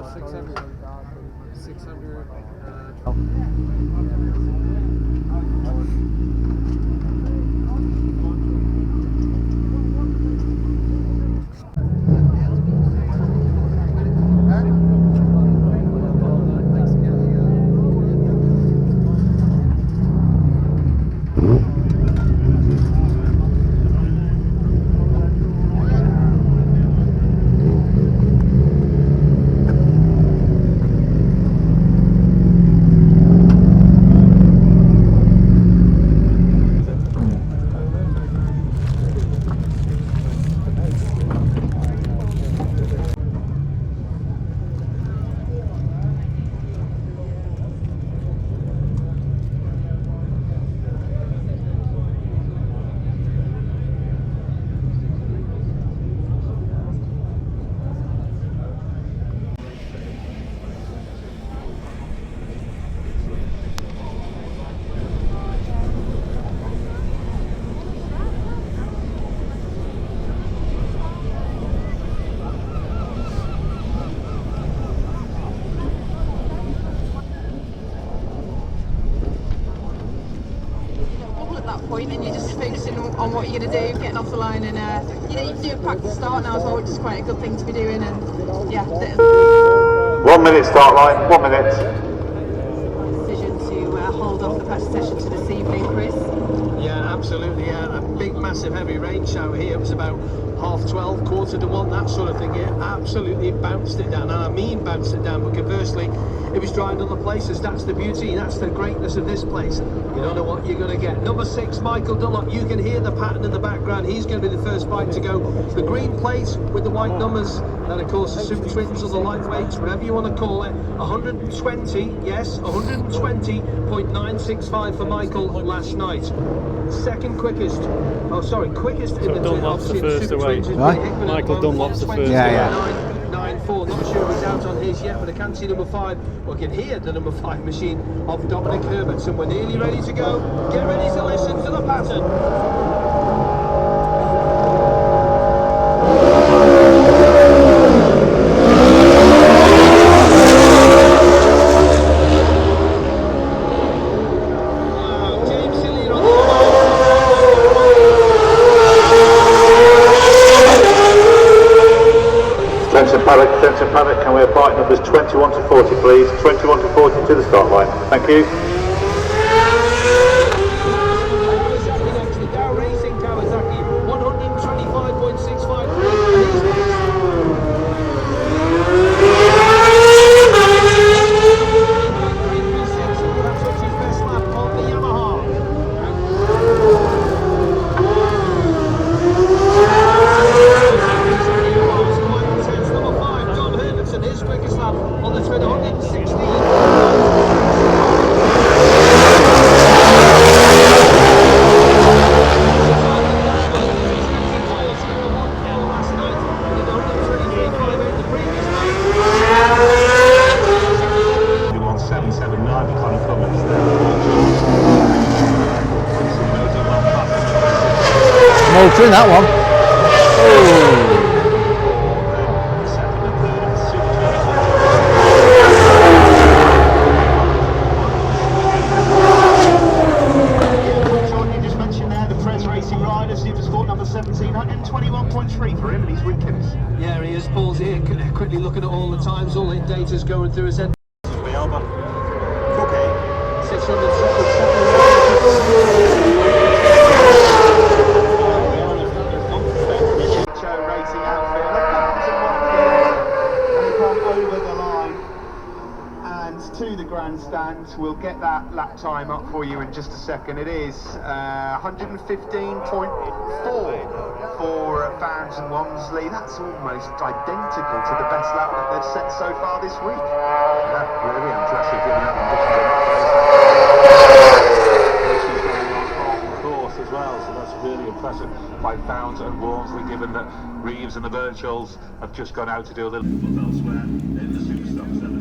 600. 600. Point and you're just focusing on what you're going to do, getting off the line, and you know, you do a practice start now as well, which is quite a good thing to be doing. And yeah, 1 minute start line, 1 minute. Decision to hold off the practice session to this evening, Chris. Yeah, absolutely. Yeah, a big, massive, heavy rain shower here. It was about 12:30, 1:45, that sort of thing here. Absolutely bounced it down, and I mean bounced it down. But conversely, it was dry in other places. That's the beauty. That's the greatness of this place. You don't know what you're going to get. Number 6, Michael Dunlop. You can hear the pattern in the background. He's going to be the first bike to go. The green plate with the white numbers. And of course, the Super Twins or the lightweights, whatever you want to call it. 120, yes, 120.965 for Michael last night. Second quickest. Oh, sorry, quickest. So Dunlop's the first away. Michael Dunlop's the first. Yeah. 9.94. Not sure if he's out on his yet, but I can see number 5. We can hear the number 5 machine of Dominic Herbertson. We're nearly ready to go. Get ready to listen to the pattern. Attention paddock, can we have bike numbers 21 to 40 please? 21 to 40 to the start line. Thank you. Dow Racing Kawasaki, 125.65. That's his best lap on the Yamaha. His quickest lap on the 116. Motor in that one. Oh. Yeah, he is. Paul's here, quickly looking at all the times, all the data's going through his head. 600 to the grandstand. We'll get that lap time up for you in just a second. It is 115.4 for Barnes and Walmsley. That's almost identical to the best lap that they've set so far this week. Yeah, really impressive given that course as well, so that's really impressive by Barnes and Walmsley, given that Reeves and the Birchalls have just gone out to do a little elsewhere in the Superstock Centre.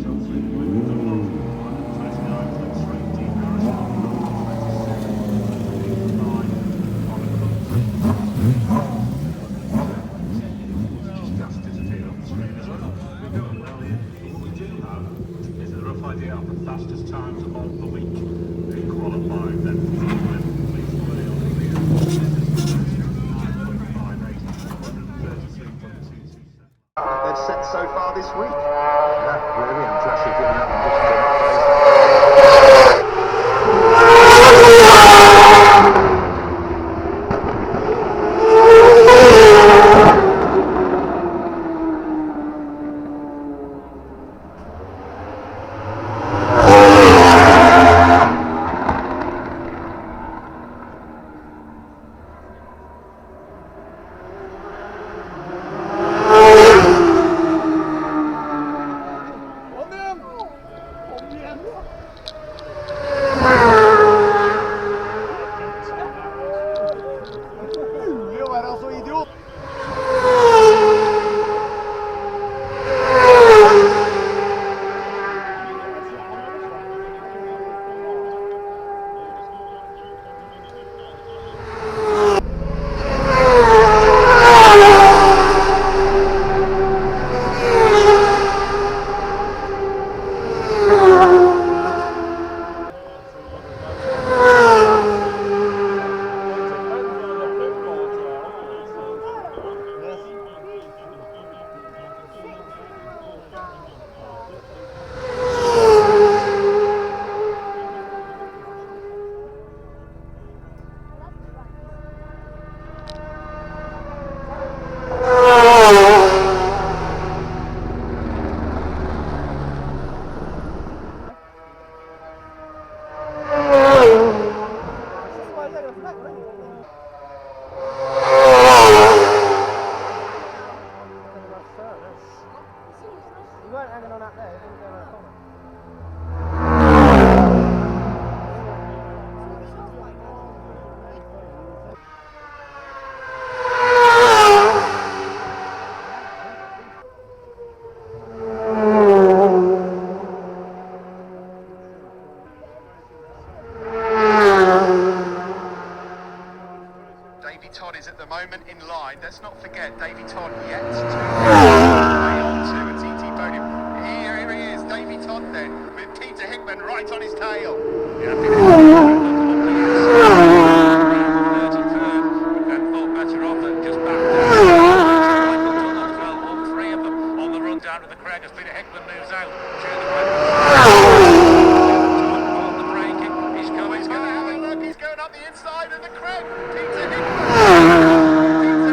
out the fastest times of the week in qualifying. Then 5 completes the way on the 9.58, 133.22. They've set so far this week. Yeah, really impressive given the conditions in that place. You weren't hanging on up there, you didn't go around the corner. Davy Todd is at the moment in line. Let's not forget, Davy Todd yet to play on to a TT podium. Here he is, Davy Todd then, with Peter Hickman right on his tail. Yeah, then thought better of that, just back down. All three of them on the run down to the Craig as Peter Hickman moves out to the right. On the braking, he's coming. He's going to have a look, he's going up the inside of the Craig. Peter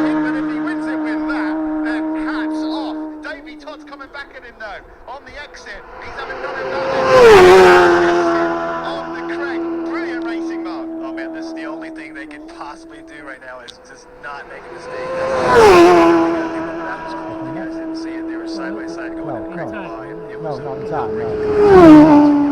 Hickman, if he wins it with that, then hats off. Davy Todd's coming back at him though, on the exit. He's having none of that. On the Craig, brilliant racing, Mark. Oh man, this is the only thing they can possibly do right now is just not make a mistake. That was cool. You guys didn't see it. They were side by side going in. No, It was not exactly. no.